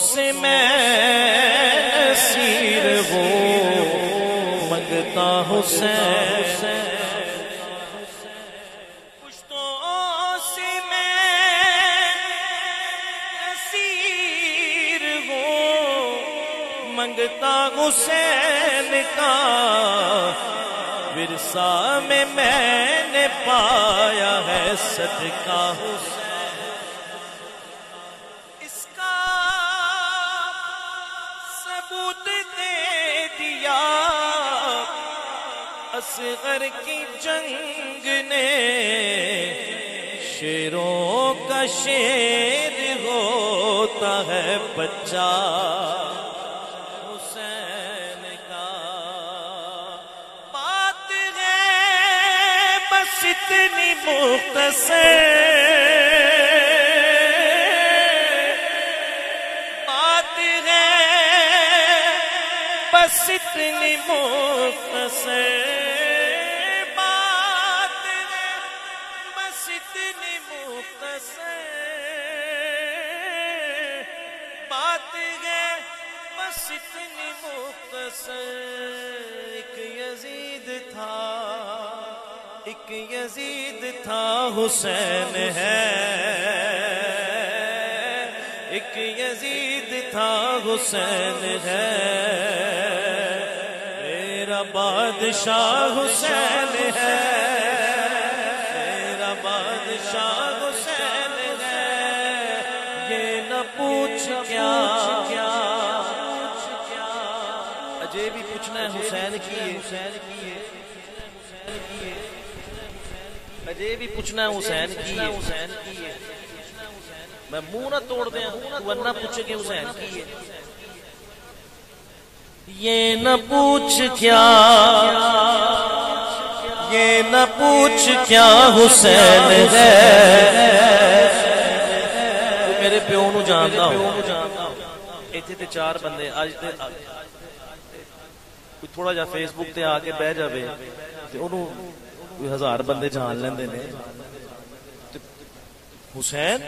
سے میں اسیر ہوں منگتا حسین پشتوں سے میں اسیر ہوں منگتا حسین کا ورثہ میں نے پایا ہے صدقہ حسین اس کا ثبوت دے دیا اصغر کی جنگ نے شیروں کا شیر ہوتا ہے بچہ اتنی مختصر بات ہے بس اتنی مختصر بات ہے بس اتنی مختصر بات ہے بس اتنی مختصر ایک یزید تھا ایک یزید تھا حسین ہے ایک یزید تھا حسین ہے میرا بادشاہ حسین ہے میرا بادشاہ حسین ہے یہ نہ پوچھ کیا اجے بھی پوچھنا ہے حسین کی حسین کی اجے بھی پوچھنا ہے حسین کی حسین کی میں منہ نہ توڑ دیں ورنہ پوچھے کہ حسین کی ہے یہ نہ پوچھ کیا یہ نہ پوچھ کیا حسین ہے تو میرے پیو نو جانتا ہوں ایتھے تے چار بندے اج تے کوئی تھوڑا جا فیس بک تے آ کے بہ جاوے تے اونوں 1000 بندے جان لیندے نے حسین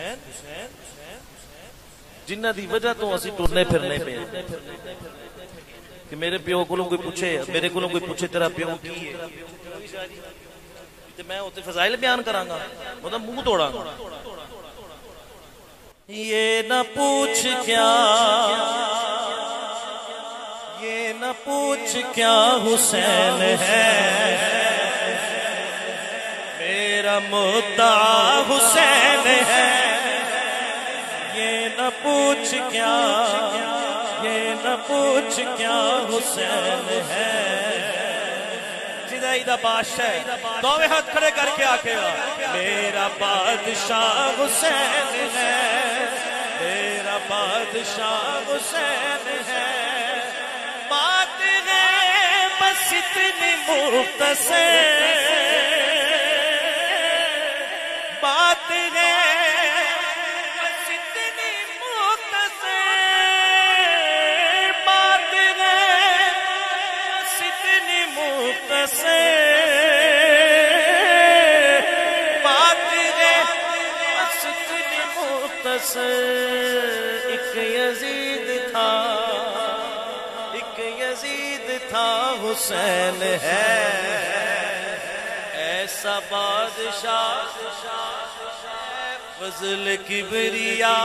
جنہ دی وجہ تو اسی ٹرنے پھرنے پہ کہ میرے پیو کولوں کوئی پوچھے میرے کولوں کوئی پوچھے تیرا پیو کی ہے تے میں اوتے فضائل بیان کراں گا اودا منہ توڑاں گا یہ نہ پوچھ کیا یہ نہ پوچھ کیا حسین ہے میرا مدعا حسین ہے یہ نہ پوچھ کیا یہ نہ پوچھ کیا حسین ہے جدائی دا بادشاہ دوویں ہاتھ کھڑے کر کے آکے میرا بادشاہ حسین ہے میرا بادشاہ حسین ہے بات ہے بس اتنی مختصر بات ہے بس اتنی مختصر بات ہے بس اتنی مختصر بات ہے بس اتنی مختصر ایک یزید تھا حسین ہے ایسا بادشاہ فضل کبریا